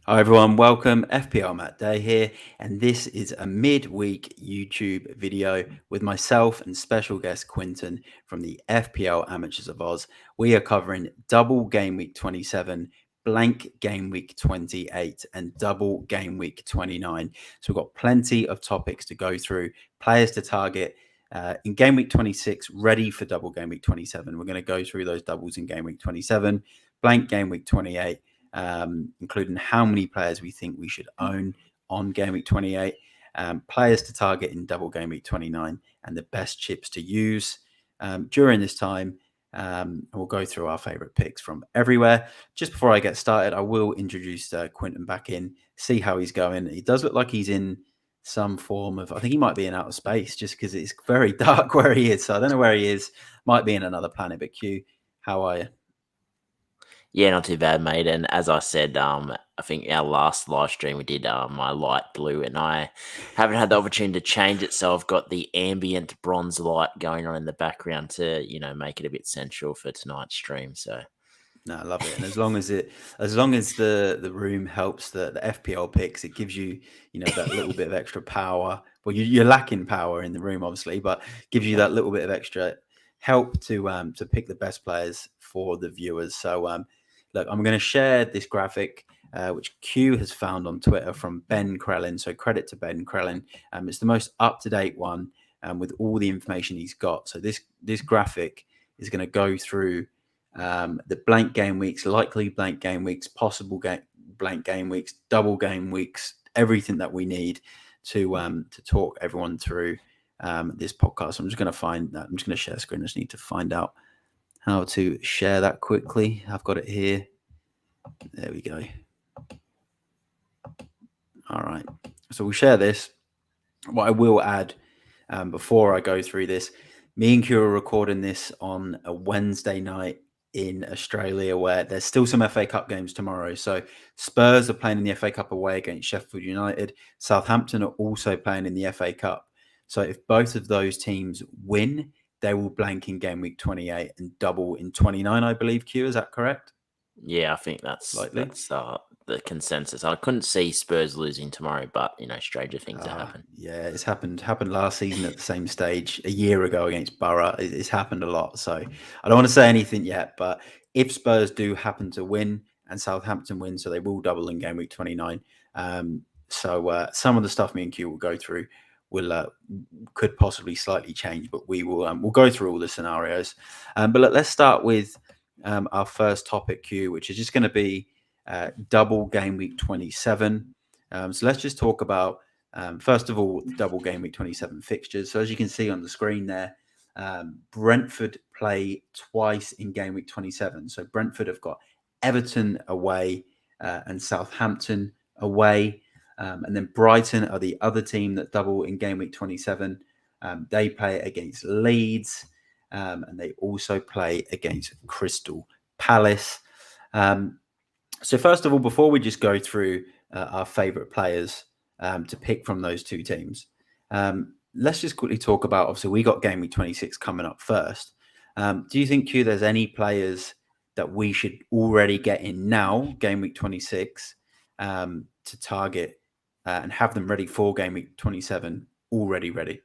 Hi everyone, welcome. FPL Matt Day here, and this is a midweek YouTube video with myself and special guest Quentin from the FPL Amateurs of Oz. We are covering double Game Week 27, blank Game Week 28, and double Game Week 29. So we've got plenty of topics to go through, players to target. In Game Week 26, ready for double Game Week 27. We're going to go through those doubles in Game Week 27, blank Game Week 28. Including how many players we think we should own on Game Week 28, players to target in double Game Week 29, and the best chips to use during this time. And we'll go through our favourite picks from everywhere. Just before I get started, I will introduce Quentin back in, see how he's going. He does look like he's in some form of, I think he might be in outer space just because it's very dark where he is. So I don't know where he is. Might be in another planet. But Q, how are you? Yeah, not too bad, mate. And as I said, I think our last live stream we did my light blue, and I haven't had the opportunity to change it, so I've got the ambient bronze light going on in the background to, make it a bit sensual for tonight's stream. So No, I love it, and as long as the room helps the FPL picks, it gives you that little bit of extra power. Well, you're lacking power in the room, obviously, but gives you that little bit of extra help to pick the best players for the viewers. So, look, I'm going to share this graphic. Which Q has found on Twitter from Ben Krellin. So credit to Ben Krellin. It's the most up-to-date one with all the information he's got. So this graphic is going to go through the blank game weeks, likely blank game weeks, possible blank game weeks, double game weeks, everything that we need to talk everyone through this podcast. I'm just going to find that. I'm just going to share screen. I just need to find out how to share that quickly. I've got it here. There we go. All right. So we'll share this. What I will add before I go through this, me and Q are recording this on a Wednesday night in Australia where there's still some FA Cup games tomorrow. So Spurs are playing in the FA Cup away against Sheffield United. Southampton are also playing in the FA Cup. So if both of those teams win, they will blank in Game Week 28 and double in 29, I believe, Q. Is that correct? yeah, I think that's Likely. the consensus. I couldn't see Spurs losing tomorrow, but stranger things have happened. Yeah, it's happened last season at the same stage a year ago against Borough. It's happened a lot. So I don't want to say anything yet, but if Spurs do happen to win and Southampton win, so they will double in Game Week 29. So some of the stuff me and Q will go through could possibly slightly change, but we'll go through all the scenarios. But let's start with our first topic, Q, which is just going to be double Game Week 27. So let's just talk about first of all, double Game Week 27 fixtures. So as you can see on the screen there, Brentford play twice in Game Week 27. So Brentford have got Everton away and Southampton away. And then Brighton are the other team that double in Game Week 27. They play against Leeds and they also play against Crystal Palace. So first of all, before we just go through our favourite players to pick from those two teams, let's just quickly talk about, obviously, we got Game Week 26 coming up first. Do you think, Q, there's any players that we should already get in now, Game Week 26, to target and have them ready for Game Week 27, already ready?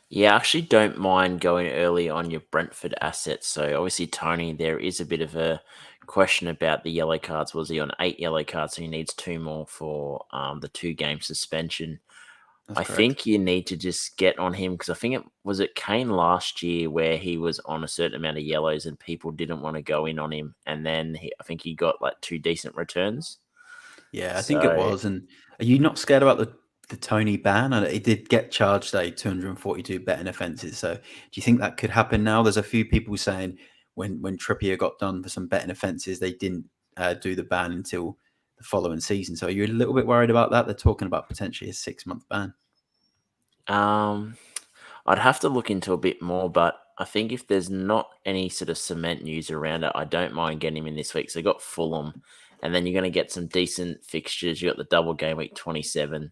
Yeah, I actually don't mind going early on your Brentford assets. So obviously, Tony, there is a bit of a question about the yellow cards. Was he on 8 yellow cards? So he needs 2 more for the 2-game suspension. That's I correct. think you need to just get on him because I think it Kane last year where he was on a certain amount of yellows and people didn't want to go in on him, and then I think he got like 2 decent returns. Yeah, I think it So was. And are you not scared about the Tony ban? And he did get charged 242 betting offences. So do you think that could happen now? There's a few people saying when Trippier got done for some betting offences, they didn't do the ban until the following season. So are you a little bit worried about that? They're talking about potentially a 6-month ban. I'd have to look into a bit more, but I think if there's not any sort of cement news around it, I don't mind getting him in this week. So you got Fulham, and then you're going to get some decent fixtures. You got the double Game Week 27.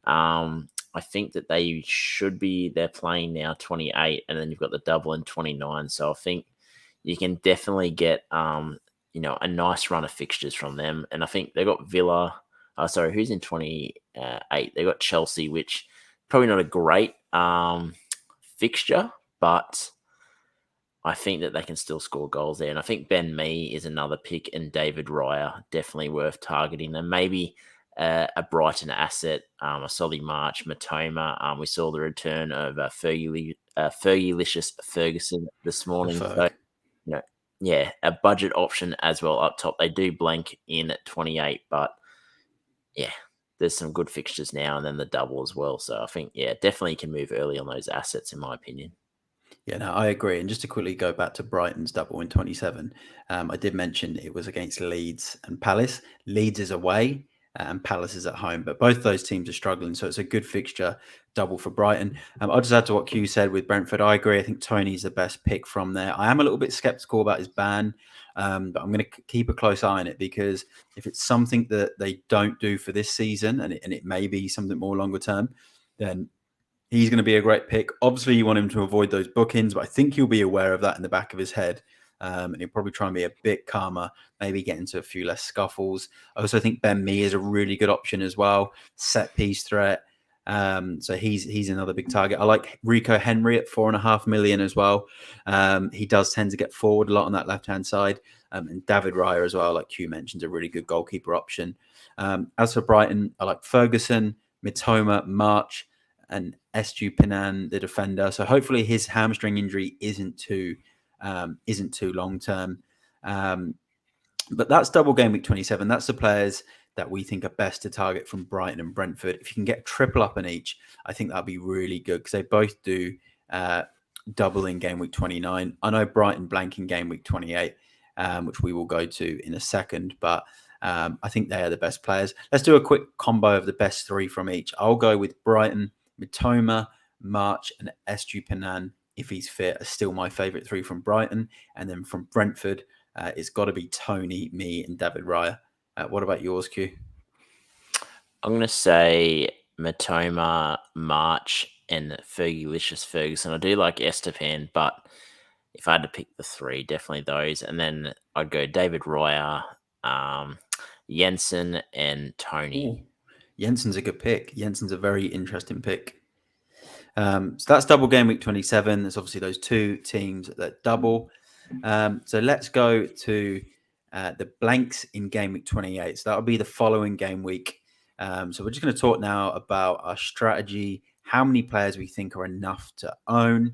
I think that they're playing now 28, and then you've got the double in 29. So I think you can definitely get a nice run of fixtures from them. And I think they got Villa. Sorry, who's in 28? They got Chelsea, which probably not a great fixture, but I think that they can still score goals there. And I think Ben Mee is another pick, and David Raya definitely worth targeting. And maybe a Brighton asset, a Solly March, Matoma. We saw the return of Fergie-licious Ferguson this morning. So, yeah, a budget option as well up top. They do blank in at 28, but yeah, there's some good fixtures now, and then the double as well. So I think, yeah, definitely can move early on those assets, in my opinion. Yeah, no, I agree. And just to quickly go back to Brighton's double in 27, I did mention it was against Leeds and Palace. Leeds is away and Palace is at home, but both those teams are struggling. So it's a good fixture double for Brighton. I'll just add to what Q said with Brentford. I agree. I think Tony's the best pick from there. I am a little bit skeptical about his ban, but I'm going to keep a close eye on it, because if it's something that they don't do for this season, and it may be something more longer term, then he's going to be a great pick. Obviously, you want him to avoid those bookings, but I think he'll be aware of that in the back of his head. And he'll probably try and be a bit calmer, maybe get into a few less scuffles. I also think Ben Mee is a really good option as well. Set piece threat. So he's another big target. I like Rico Henry at 4.5 million as well. He does tend to get forward a lot on that left-hand side. And David Raya as well, like Q mentioned, a really good goalkeeper option. As for Brighton, I like Ferguson, Mitoma, March, and Estupinan, the defender. So hopefully his hamstring injury isn't too long term. But that's double game week 27. That's the players that we think are best to target from Brighton and Brentford. If you can get triple up in each, I think that'd be really good, because they both do double in game week 29. I know Brighton blank in game week 28, which we will go to in a second, but I think they are the best players. Let's do a quick combo of the best three from each. I'll go with Brighton, Mitoma, March, and Estupinan, if he's fit, are still my favourite three from Brighton. And then from Brentford, it's got to be Tony, me, and David Raya. What about yours, Q? I'm going to say Matoma, March, and Fergie-licious Ferguson. I do like Estepan, but if I had to pick the three, definitely those. And then I'd go David Raya, Jensen, and Tony. Ooh. Jensen's a good pick. Jensen's a very interesting pick. So that's double game week 27. There's obviously those two teams that double. So let's go to the blanks in game week 28. So that'll be the following game week. So we're just going to talk now about our strategy, how many players we think are enough to own.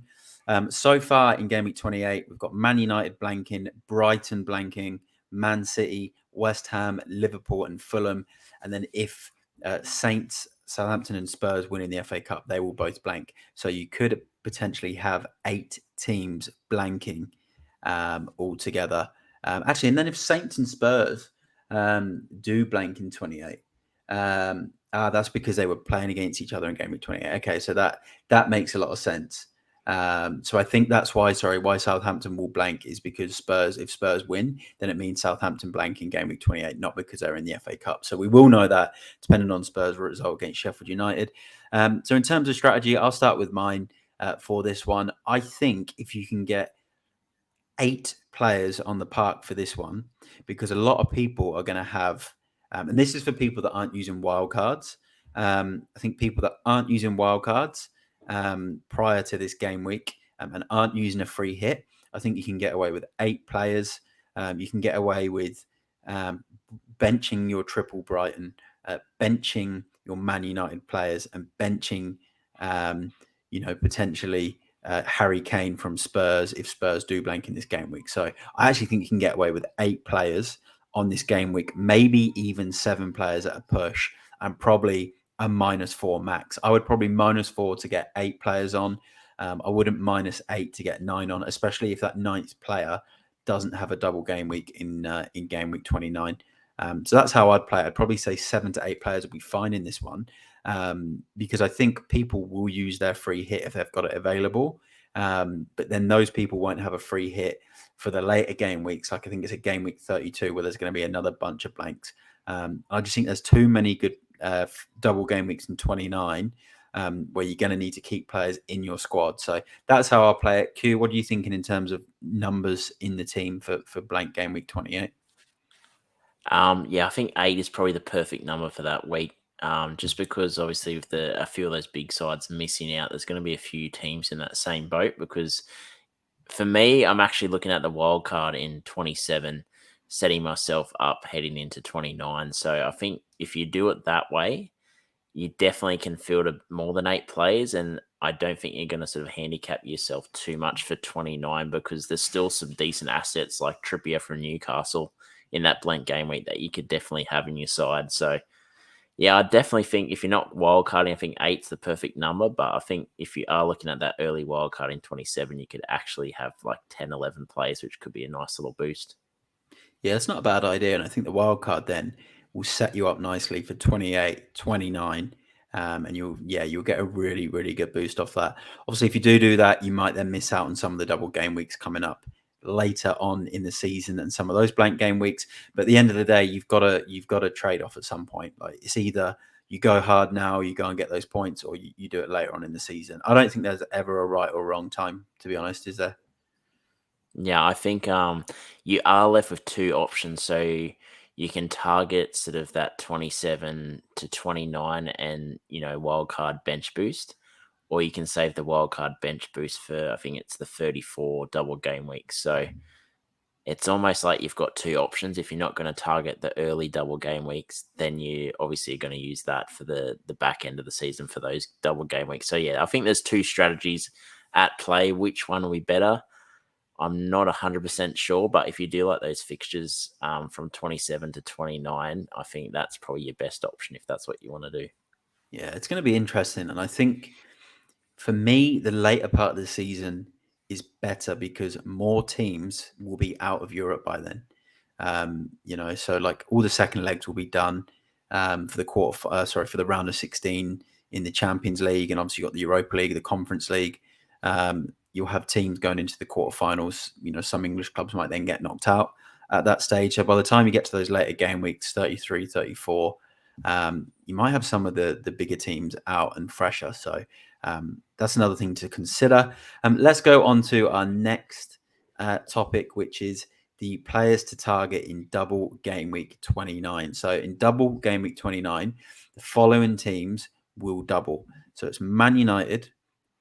So far in game week 28, we've got Man United blanking, Brighton blanking, Man City, West Ham, Liverpool, and Fulham. And then if Saints, Southampton, and Spurs win in the FA Cup, they will both blank. So you could potentially have 8 teams blanking altogether. Actually, and then if Saints and Spurs do blank in 28, that's because they were playing against each other in game week 28. Okay, so that makes a lot of sense. So I think that's why Southampton will blank is because if Spurs win, then it means Southampton blank in game week 28, not because they're in the FA Cup. So we will know that depending on Spurs' result against Sheffield United. So in terms of strategy, I'll start with mine for this one. I think if you can get 8 players on the park for this one, because a lot of people are going to have, and this is for people that aren't using wildcards. I think people that aren't using wildcards prior to this game week and aren't using a free hit, I think you can get away with 8 players. You can get away with benching your triple Brighton, benching your Man United players, and benching, potentially Harry Kane from Spurs if Spurs do blank in this game week. So I actually think you can get away with 8 players on this game week, maybe even 7 players at a push, and probably a -4 max. I would probably -4 to get 8 players on. I wouldn't -8 to get 9 on, especially if that 9th player doesn't have a double game week in game week 29. So that's how I'd play. I'd probably say 7 to 8 players will be fine in this one, because I think people will use their free hit if they've got it available. But then those people won't have a free hit for the later game weeks. Like I think it's a game week 32 where there's going to be another bunch of blanks. I just think there's too many good double game weeks in 29 where you're going to need to keep players in your squad. So that's how I'll play it. Q, what are you thinking in terms of numbers in the team for blank game week 28? Yeah, I think 8 is probably the perfect number for that week. Just because obviously with a few of those big sides missing out, there's going to be a few teams in that same boat. Because for me, I'm actually looking at the wild card in 27, setting myself up heading into 29. So I think if you do it that way, you definitely can field more than 8 players. And I don't think you're going to sort of handicap yourself too much for 29, because there's still some decent assets like Trippier from Newcastle in that blank game week that you could definitely have in your side. So yeah, I definitely think if you're not wildcarding, I think 8's the perfect number. But I think if you are looking at that early wildcard in 27, you could actually have like 10, 11 players, which could be a nice little boost. Yeah, it's not a bad idea. And I think the wild card then will set you up nicely for 28, 29. And you'll get a really, really good boost off that. Obviously, if you do that, you might then miss out on some of the double game weeks coming up later on in the season and some of those blank game weeks. But at the end of the day, you've got to trade off at some point. Like, it's either you go hard now, you go and get those points, or you do it later on in the season. I don't think there's ever a right or wrong time, to be honest, is there? Yeah, I think you are left with two options. So you can target sort of that 27 to 29 and, wildcard bench boost, or you can save the wildcard bench boost for, I think it's the 34 double game week. So it's almost like you've got two options. If you're not going to target the early double game weeks, then you obviously are going to use that for the back end of the season for those double game weeks. So yeah, I think there's two strategies at play. Which one will be better? I'm not 100% sure, but if you do like those fixtures from 27 to 29, I think that's probably your best option if that's what you want to do. Yeah, it's going to be interesting. And I think for me, the later part of the season is better because more teams will be out of Europe by then. So like all the second legs will be done for the for the round of 16 in the Champions League, and obviously you've got the Europa League, the Conference League. You'll have teams going into the quarterfinals. Some English clubs might then get knocked out at that stage. So by the time you get to those later game weeks, 33, 34, you might have some of the bigger teams out and fresher. So that's another thing to consider. Let's go on to our next topic, which is the players to target in double game week 29. So in double game week 29, the following teams will double. So it's Man United,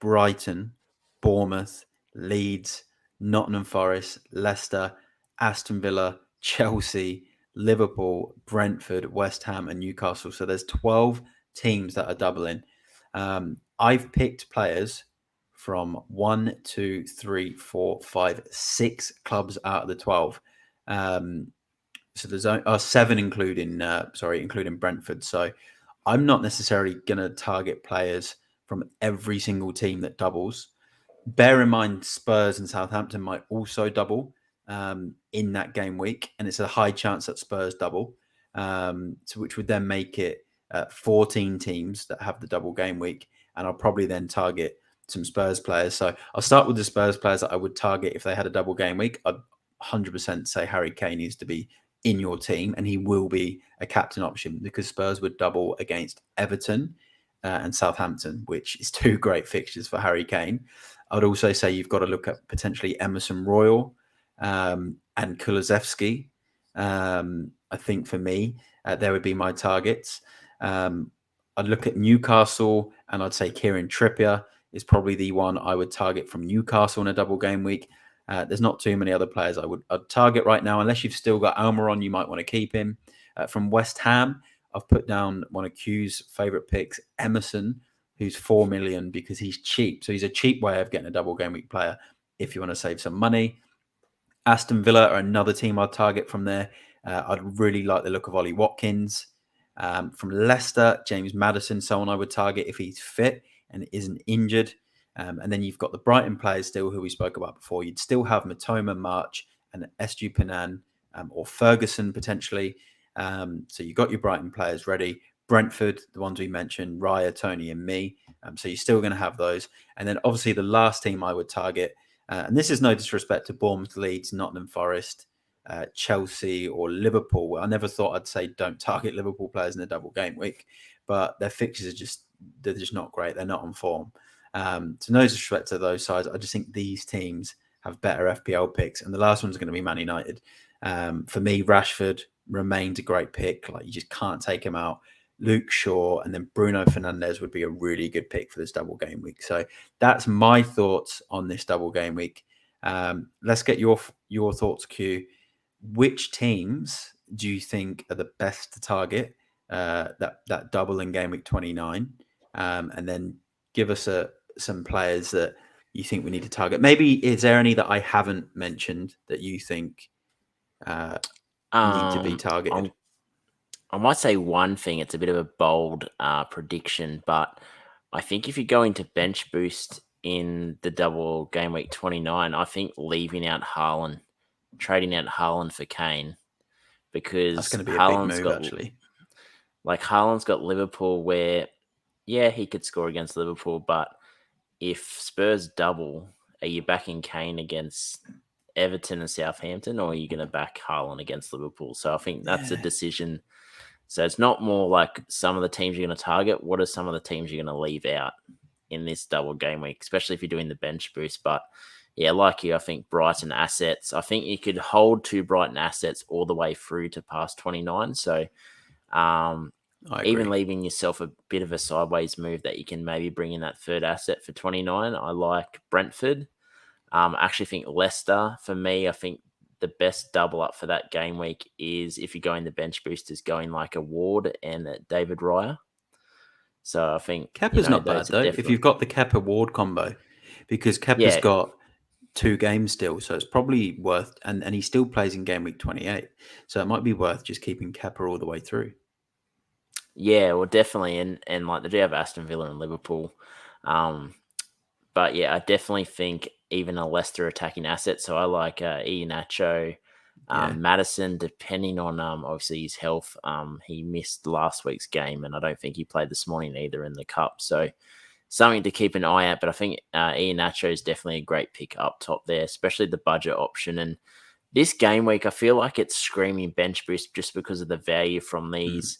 Brighton, Bournemouth, Leeds, Nottingham Forest, Leicester, Aston Villa, Chelsea, Liverpool, Brentford, West Ham, and Newcastle. So there's 12 teams that are doubling. I've picked players from 1, 2, 3, 4, 5, 6 clubs out of the 12. So there's 7 including Brentford. So I'm not necessarily going to target players from every single team that doubles. Bear in mind, Spurs and Southampton might also double in that game week, and it's a high chance that Spurs double, which would then make it 14 teams that have the double game week. And I'll probably then target some Spurs players. So I'll start with the Spurs players that I would target if they had a double game week. I'd 100% say Harry Kane needs to be in your team, and he will be a captain option because Spurs would double against Everton and Southampton, which is 2 great fixtures for Harry Kane. I'd also say you've got to look at potentially Emerson Royal and Kulusevski. I think for me, there would be my targets. I'd look at Newcastle, and I'd say Kieran Trippier is probably the one I would target from Newcastle in a double game week. There's not too many other players I'd target right now, unless you've still got Almiron. You might want to keep him. From West Ham, I've put down one of Q's favourite picks, Emerson, who's 4 million because he's cheap. So he's a cheap way of getting a double game week player if you want to save some money. Aston Villa are another team I'd target from there. I'd really like the look of Ollie Watkins. From Leicester, James Maddison, someone I would target if he's fit and isn't injured. And then you've got the Brighton players still who we spoke about before. You'd still have Matoma, March, and Estupinan or Ferguson potentially. So you've got your Brighton players ready. Brentford, the ones we mentioned, Raya, Tony, and me. So you're still going to have those. And then obviously the last team I would target, and this is no disrespect to Bournemouth, Leeds, Nottingham Forest, Chelsea, or Liverpool. I never thought I'd say don't target Liverpool players in a double game week, but their fixtures they're just not great. They're not on form. So no disrespect to those sides. I just think these teams have better FPL picks. And the last one's going to be Man United. For me, Rashford, remains a great pick. Like you just can't take him out. Luke Shaw and then Bruno Fernandes would be a really good pick for this double game week. So that's my thoughts on this double game week. Let's get your thoughts, Q. Which teams do you think are the best to target that double in game week 29? And then give us some players that you think we need to target. Maybe is there any that I haven't mentioned that you think need to be targeted? I might say one thing. It's a bit of a bold prediction, but I think if you go into bench boost in the double game week 29, I think leaving out Haaland, trading out Haaland for Kane, because That's going to be a big move, actually. Haaland's got Liverpool where, yeah, he could score against Liverpool, but if Spurs double, are you backing Kane against Everton and Southampton, or are you going to back Haaland against Liverpool? So I think that's a decision. So it's not more like some of the teams you're going to target. What are some of the teams you're going to leave out in this double game week, especially if you're doing the bench boost? But yeah, like you, I think Brighton assets. I think you could hold 2 Brighton assets all the way through to past 29. So even leaving yourself a bit of a sideways move that you can maybe bring in that third asset for 29. I like Brentford. I actually think Leicester, for me, I think the best double up for that game week is if you're going the bench boosters, going like a Ward and a David Raya. So I think Kepa's not bad though. If you've got the Kepa Ward combo, because Kepa's got 2 games still, so it's probably worth, and he still plays in game week 28, so it might be worth just keeping Kepa all the way through. Yeah, well, definitely, and like they do have Aston Villa and Liverpool, but yeah, I definitely think even a Leicester attacking asset. So I like Iheanacho, Maddison, depending on obviously his health. He missed last week's game, and I don't think he played this morning either in the cup. So something to keep an eye out. But I think Iheanacho is definitely a great pick up top there, especially the budget option. And this game week, I feel like it's screaming bench boost just because of the value from these.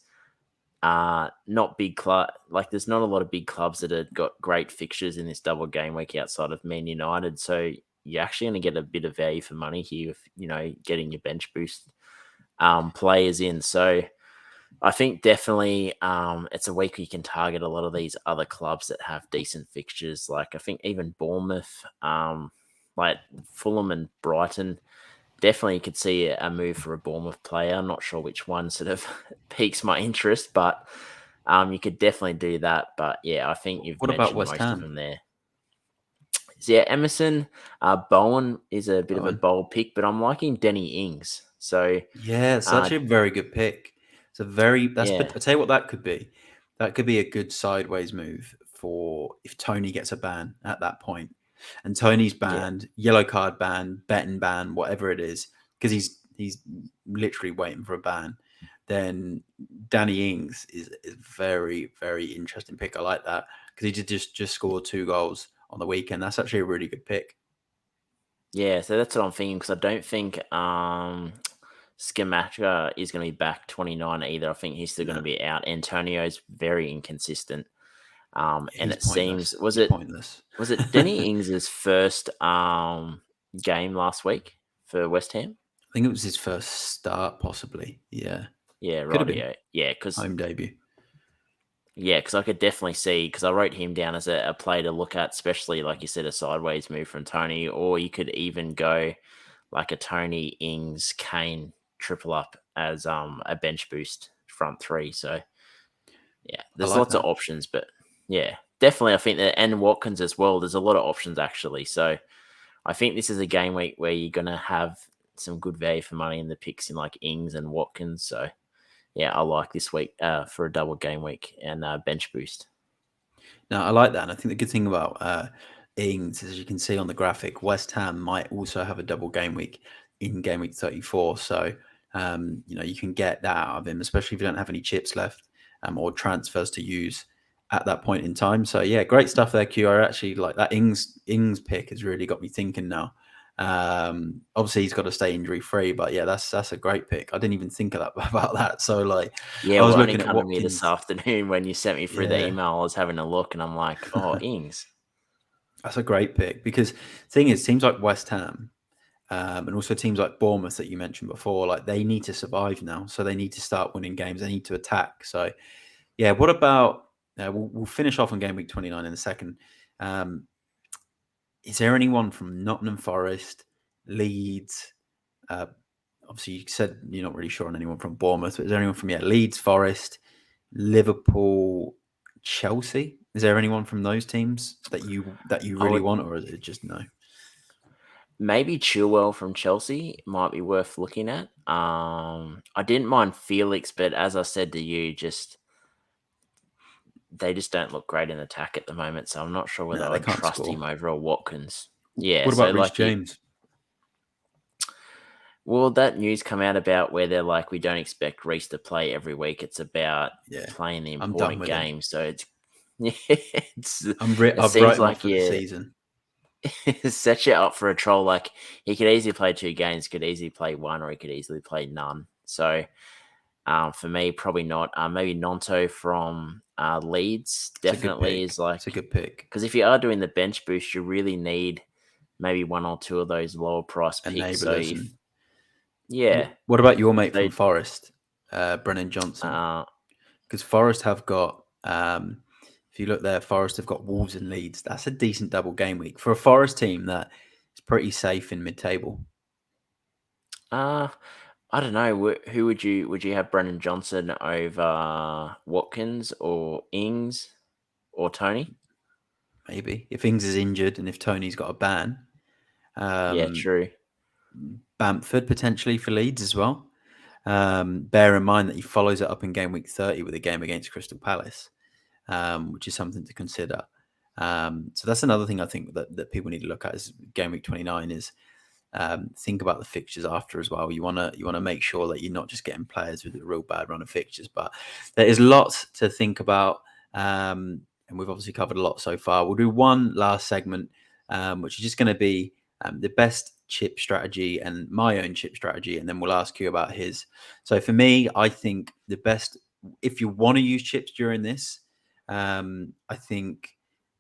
Not big club, like there's not a lot of big clubs that have got great fixtures in this double game week outside of Man United. So you're actually going to get a bit of value for money here if getting your bench boost players in. So I think definitely it's a week you can target a lot of these other clubs that have decent fixtures. Like I think even Bournemouth, like Fulham and Brighton. Definitely could see a move for a Bournemouth player. I'm not sure which one sort of piques my interest, but you could definitely do that. But yeah, I think you've mentioned most of them there. So yeah, Emerson, Bowen is a bit of a bold pick, but I'm liking Danny Ings. So yeah, such a very good pick. It's a very I'll tell you what that could be. That could be a good sideways move for if Tony gets a ban at that point. And Tony's banned, yellow card ban, betting ban, whatever it is, because he's literally waiting for a ban. Then Danny Ings is very, very interesting pick. I like that because he did just score 2 goals on the weekend. That's actually a really good pick. Yeah, so that's what I'm thinking, because I don't think Scamacca is going to be back 29 either. I think he's still going to be out. Antonio's very inconsistent. And it seems was it Danny Ings' first game last week for West Ham? I think it was his first start, possibly. Yeah. Yeah, right. Yeah, because home debut. Yeah, because I could definitely see, because I wrote him down as a play to look at, especially like you said, a sideways move from Tony, or you could even go like a Tony, Ings, Kane triple up as a bench boost front 3. So yeah, there's lots of options, but yeah, definitely I think that, and Watkins as well. There's a lot of options actually. So I think this is a game week where you're gonna have some good value for money in the picks in like Ings and Watkins. So yeah, I like this week for a double game week and bench boost. Now, I like that. And I think the good thing about Ings, as you can see on the graphic, West Ham might also have a double game week in game week 34. So, you can get that out of him, especially if you don't have any chips left or transfers to use at that point in time. So, yeah, great stuff there, Q. I actually like that Ings pick has really got me thinking now. Obviously he's got to stay injury free, but yeah, that's a great pick. I didn't even think of that about that. So like, yeah, I was looking at Watkins this afternoon when you sent me through the email. I was having a look, and I'm like, oh, Ings. That's a great pick because the thing is, teams like West Ham, and also teams like Bournemouth that you mentioned before, like they need to survive now, so they need to start winning games. They need to attack. So, yeah, what about? We'll finish off on game week 29 in a second. Is there anyone from Nottingham Forest, Leeds? Obviously, you said you're not really sure on anyone from Bournemouth, but is there anyone from Leeds, Forest, Liverpool, Chelsea? Is there anyone from those teams that you really want, or is it just no? Maybe Chilwell from Chelsea might be worth looking at. I didn't mind Felix, but as I said to you, they just don't look great in attack at the moment. So I'm not sure whether No, they I'd can't trust score. him over a Watkins. Yeah. What So about Reece James? Well, that news come out about where they're like, we don't expect Reece to play every week. It's about playing the I'm done important with games. So I've it written seems him off like for the season. set you up for a troll. Like he could easily play 2 games, could easily play 1, or he could easily play none. So for me, probably not. Maybe Nonto from Leeds definitely is like it's a good pick. Because if you are doing the bench boost, you really need maybe 1 or 2 of those lower price picks. So What about your mate so, from Forest, Brennan Johnson? uh, Because Forest have got, if you look there, Forest have got Wolves and Leeds. That's a decent double game week for a Forest team that is pretty safe in mid-table. I don't know. Who would you have Brennan Johnson over Watkins or Ings or Tony? Maybe if Ings is injured and if Tony's got a ban, Yeah, true. Bamford potentially for Leeds as well. Bear in mind that he follows it up in game week 30 with a game against Crystal Palace, which is something to consider. So that's another thing I think that people need to look at is game week 29 is think about the fixtures after as well. You want to make sure that you're not just getting players with a real bad run of fixtures, but there is lots to think about. And we've obviously covered a lot so far. We'll do one last segment, which is just going to be the best chip strategy and my own chip strategy, and then we'll ask you about his. So for me, I think the best, if you want to use chips during this, I think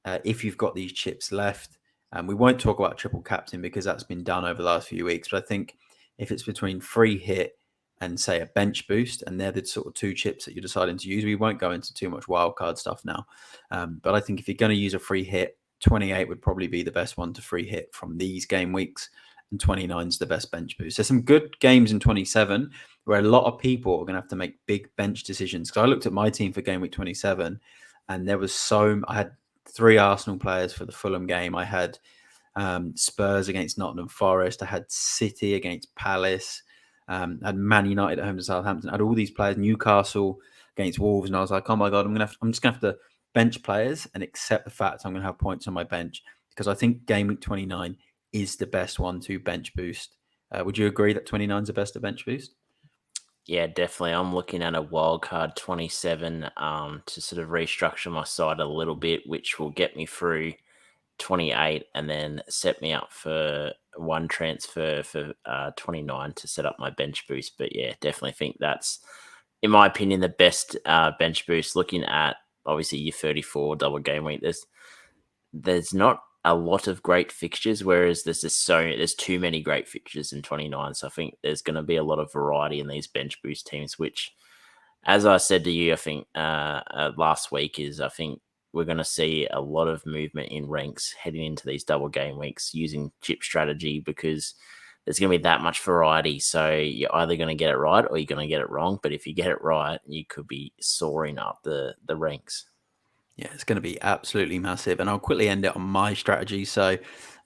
if you've got these chips left, we won't talk about triple captain because that's been done over the last few weeks. But I think if it's between free hit and say a bench boost, and they're the sort of 2 chips that you're deciding to use, we won't go into too much wildcard stuff now. But I think if you're going to use a free hit, 28 would probably be the best one to free hit from these game weeks, and 29 is the best bench boost. There's some good games in 27 where a lot of people are going to have to make big bench decisions. Because I looked at my team for game week 27, and there was I had 3 Arsenal players for the Fulham game. I had Spurs against Nottingham Forest. I had City against Palace. I had Man United at home to Southampton. I had all these players, Newcastle against Wolves, and I was like, oh my God, I'm just gonna have to bench players and accept the fact I'm gonna have points on my bench because I think game week 29 is the best one to bench boost. Would you agree that 29 is the best to bench boost? Yeah, definitely. I'm looking at a wildcard 27 to sort of restructure my side a little bit, which will get me through 28 and then set me up for 1 transfer for 29 to set up my bench boost. But yeah, definitely think that's, in my opinion, the best bench boost. Looking at obviously your 34 double game week, there's not a lot of great fixtures, whereas there's too many great fixtures in 29. So I think there's going to be a lot of variety in these bench boost teams, which, as I said to you, I think last week I think we're going to see a lot of movement in ranks heading into these double game weeks using chip strategy because there's going to be that much variety. So you're either going to get it right or you're going to get it wrong. But if you get it right, you could be soaring up the ranks. Yeah, it's going to be absolutely massive. And I'll quickly end it on my strategy. So,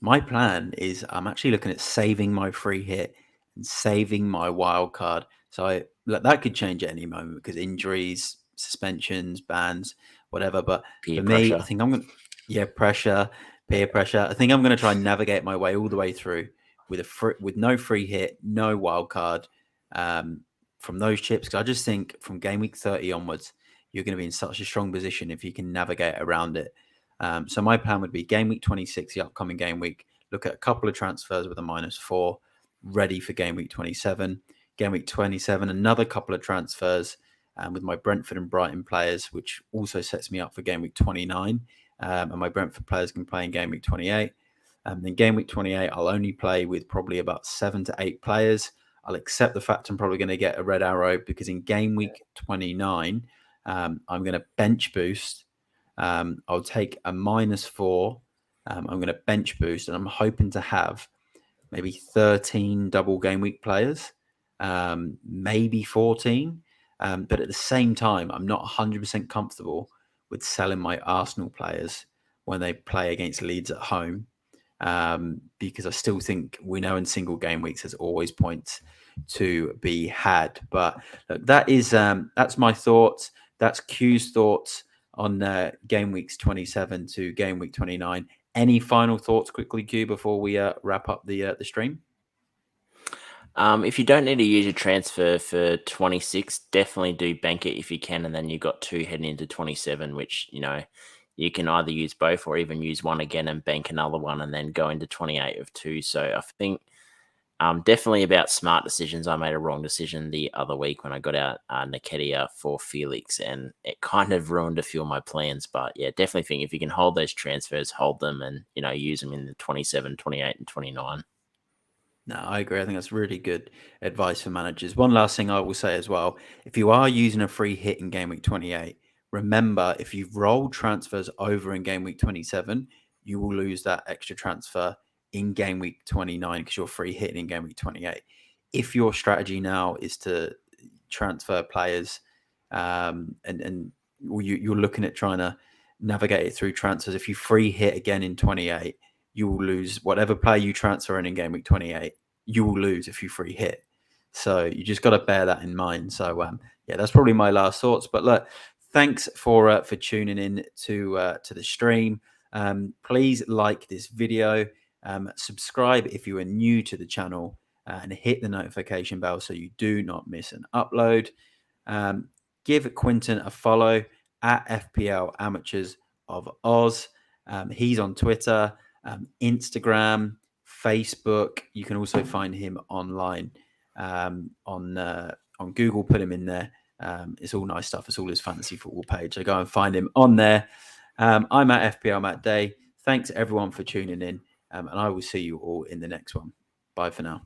my plan is I'm actually looking at saving my free hit and saving my wild card. So, that could change at any moment because injuries, suspensions, bans, whatever. But Peer for me, I pressure. think I'm going to, pressure, peer pressure. I think I'm going to try and navigate my way all the way through with no free hit, no wild card from those chips. Because I just think from game week 30 onwards, you're going to be in such a strong position if you can navigate around it. So my plan would be game week 26, the upcoming game week, look at a couple of transfers with a -4, ready for game week 27. Game week 27, another couple of transfers with my Brentford and Brighton players, which also sets me up for game week 29. And my Brentford players can play in game week 28. Then game week 28, I'll only play with probably about 7 to 8 players. I'll accept the fact I'm probably going to get a red arrow because in game week 29, I'm going to bench boost. I'll take a -4. I'm going to bench boost, and I'm hoping to have maybe 13 double game week players, maybe 14. But at the same time, I'm not 100% comfortable with selling my Arsenal players when they play against Leeds at home, because I still think we know in single game weeks there's always points to be had. But look, that's my thoughts. That's Q's thoughts on game weeks 27 to game week 29. Any final thoughts quickly, Q, before we wrap up the stream? If you don't need to use your transfer for 26, definitely do bank it if you can, and then you've got 2 heading into 27, which, you can either use both or even use one again and bank another one and then go into 28 of 2. So I think definitely about smart decisions. I made a wrong decision the other week when I got out Nketiah for Felix, and it kind of ruined a few of my plans. But yeah, definitely think if you can hold those transfers, hold them and, use them in the 27, 28 and 29. No, I agree. I think that's really good advice for managers. One last thing I will say as well, if you are using a free hit in game week 28, remember if you've rolled transfers over in game week 27, you will lose that extra transfer in game week 29 because you're free hitting in game week 28. If your strategy now is to transfer players, and you're looking at trying to navigate it through transfers, if you free hit again in 28, you will lose whatever player you transfer in game week 28. You will lose if you free hit. So you just got to bear that in mind. So yeah, that's probably my last thoughts. But look, thanks for tuning in to the stream. Please like this video, subscribe if you are new to the channel, and hit the notification bell so you do not miss an upload. Give Quentin a follow at FPL Amateurs of Oz. He's on Twitter, Instagram, Facebook. You can also find him online on Google. Put him in there. It's all nice stuff. It's all his fantasy football page. So go and find him on there. I'm at FPL Matt Day. Thanks everyone for tuning in, and I will see you all in the next one. Bye for now.